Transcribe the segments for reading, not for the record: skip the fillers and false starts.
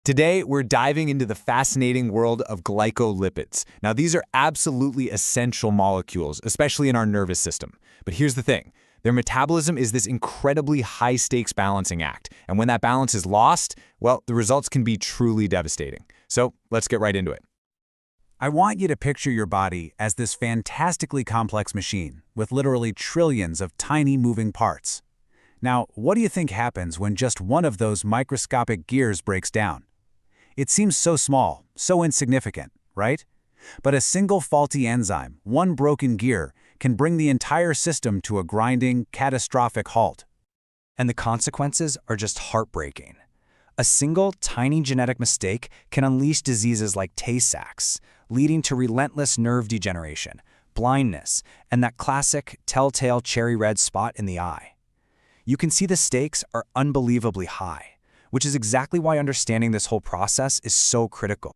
Today, we're diving into the fascinating world of glycolipids. Now, these are absolutely essential molecules, especially in our nervous system. But here's the thing. Their metabolism is this incredibly high-stakes balancing act. And when that balance is lost, well, the results can be truly devastating. So let's get right into it. I want you to picture your body as this fantastically complex machine with literally trillions of tiny moving parts. Now, what do you think happens when just one of those microscopic gears breaks down? It seems so small, so insignificant, right? But a single faulty enzyme, one broken gear, can bring the entire system to a grinding, catastrophic halt. And the consequences are just heartbreaking. A single tiny genetic mistake can unleash diseases like Tay-Sachs, leading to relentless nerve degeneration, blindness, and that classic telltale cherry red spot in the eye. You can see the stakes are unbelievably high, which is exactly why understanding this whole process is so critical.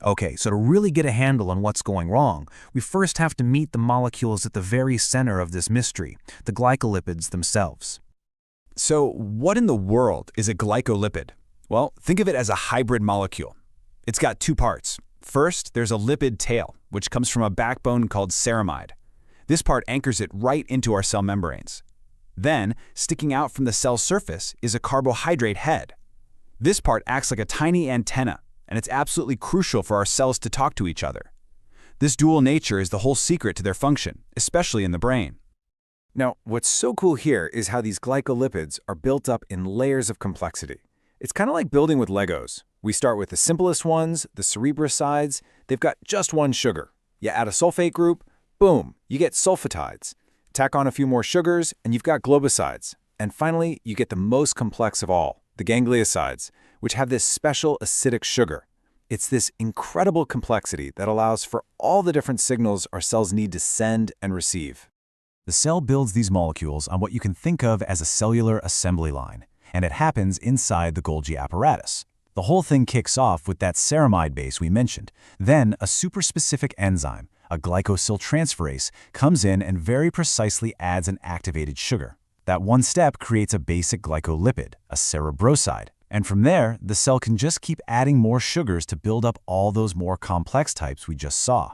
Okay, so to really get a handle on what's going wrong, we first have to meet the molecules at the very center of this mystery, the glycolipids themselves. So what in the world is a glycolipid? Well, think of it as a hybrid molecule. It's got two parts. First, there's a lipid tail, which comes from a backbone called ceramide. This part anchors it right into our cell membranes. Then, sticking out from the cell surface is a carbohydrate head. This part acts like a tiny antenna, and it's absolutely crucial for our cells to talk to each other. This dual nature is the whole secret to their function, especially in the brain. Now, what's so cool here is how these glycolipids are built up in layers of complexity. It's kind of like building with Legos. We start with the simplest ones, the Cerebrosides. They've got just one sugar. You add a sulfate group, boom, you get sulfatides. Tack on a few more sugars, and you've got Globosides. And finally, you get the most complex of all, the Gangliosides, which have this special acidic sugar. It's this incredible complexity that allows for all the different signals our cells need to send and receive. The cell builds these molecules on what you can think of as a cellular assembly line, and it happens inside the Golgi apparatus. The whole thing kicks off with that ceramide base we mentioned. Then a super-specific enzyme, a glycosyltransferase, comes in and very precisely adds an activated sugar. That one step creates a basic glycolipid, a cerebroside. And from there, the cell can just keep adding more sugars to build up all those more complex types we just saw.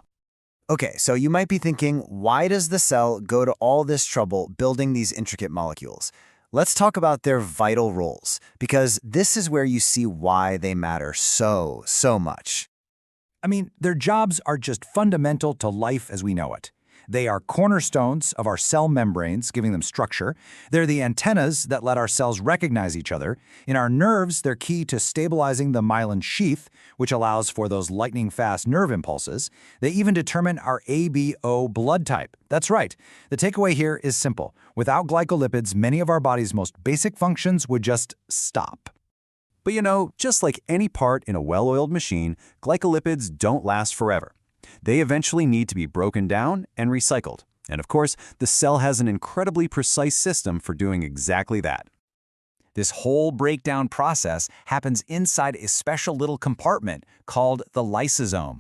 Okay, so you might be thinking, why does the cell go to all this trouble building these intricate molecules? Let's talk about their vital roles, because this is where you see why they matter so much. I mean, their jobs are just fundamental to life as we know it. They are cornerstones of our cell membranes, giving them structure. They're the antennas that let our cells recognize each other. In our nerves, they're key to stabilizing the myelin sheath, which allows for those lightning-fast nerve impulses. They even determine our ABO blood type. That's right. The takeaway here is simple. Without glycolipids, many of our body's most basic functions would just stop. But you know, just like any part in a well-oiled machine, glycolipids don't last forever. They eventually need to be broken down and recycled. And of course, the cell has an incredibly precise system for doing exactly that. This whole breakdown process happens inside a special little compartment called the lysosome.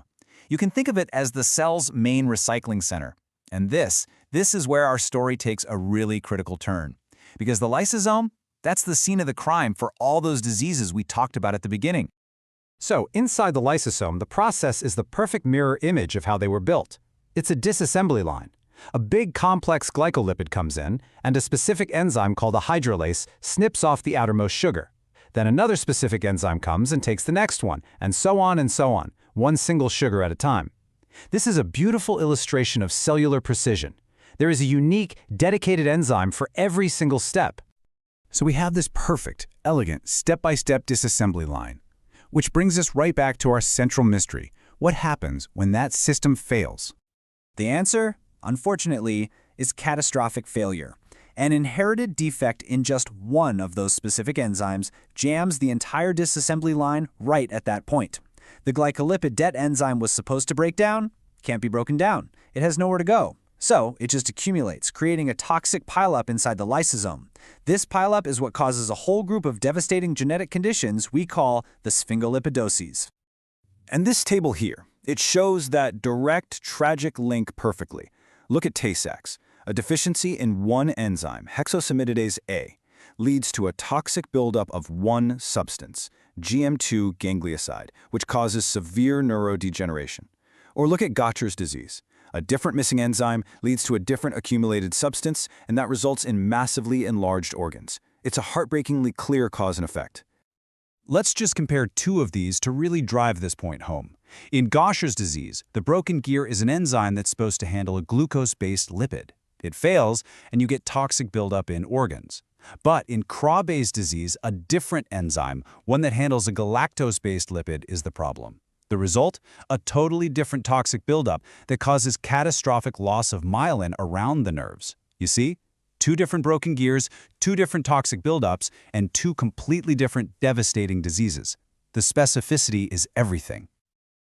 You can think of it as the cell's main recycling center. And this is where our story takes a really critical turn. Because the lysosome, that's the scene of the crime for all those diseases we talked about at the beginning. So, inside the lysosome, the process is the perfect mirror image of how they were built. It's a disassembly line. A big complex glycolipid comes in, and a specific enzyme called a hydrolase snips off the outermost sugar. Then another specific enzyme comes and takes the next one, and so on, one single sugar at a time. This is a beautiful illustration of cellular precision. There is a unique, dedicated enzyme for every single step. So we have this perfect, elegant, step-by-step disassembly line. Which brings us right back to our central mystery. What happens when that system fails? The answer, unfortunately, is catastrophic failure. An inherited defect in just one of those specific enzymes jams the entire disassembly line right at that point. The glycolipid det enzyme was supposed to break down, can't be broken down. It has nowhere to go. So it just accumulates, creating a toxic pileup inside the lysosome. This pileup is what causes a whole group of devastating genetic conditions we call the Sphingolipidoses. And this table here, it shows that direct, tragic link perfectly. Look at Tay-Sachs, a deficiency in one enzyme, hexosaminidase A, leads to a toxic buildup of one substance, GM2 ganglioside, which causes severe neurodegeneration. Or look at Gaucher's disease. A different missing enzyme leads to a different accumulated substance, and that results in massively enlarged organs. It's a heartbreakingly clear cause and effect. Let's just compare two of these to really drive this point home. In Gaucher's disease, the broken gear is an enzyme that's supposed to handle a glucose-based lipid. It fails, and you get toxic buildup in organs. But in Krabbe's disease, a different enzyme, one that handles a galactose-based lipid, is the problem. The result? A totally different toxic buildup that causes catastrophic loss of myelin around the nerves. You see? Two different broken gears, two different toxic buildups, and two completely different devastating diseases. The specificity is everything.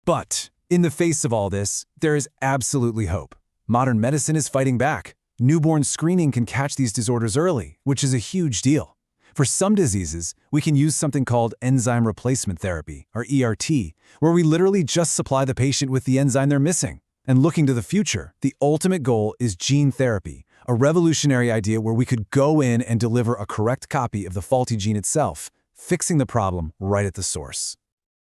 But in the face of all this, there is absolutely hope. Modern medicine is fighting back. Newborn screening can catch these disorders early, which is a huge deal. For some diseases, we can use something called enzyme replacement therapy, or ERT, where we literally just supply the patient with the enzyme they're missing. And looking to the future, the ultimate goal is gene therapy, a revolutionary idea where we could go in and deliver a correct copy of the faulty gene itself, fixing the problem right at the source.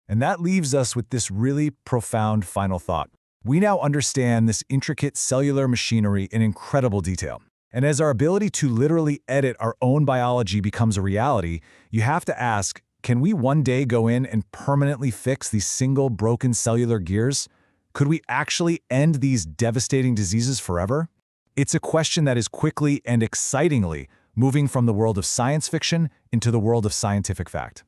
And that leaves us with this really profound final thought. We now understand this intricate cellular machinery in incredible detail. And as our ability to literally edit our own biology becomes a reality, you have to ask, can we one day go in and permanently fix these single broken cellular gears? Could we actually end these devastating diseases forever? It's a question that is quickly and excitingly moving from the world of science fiction into the world of scientific fact.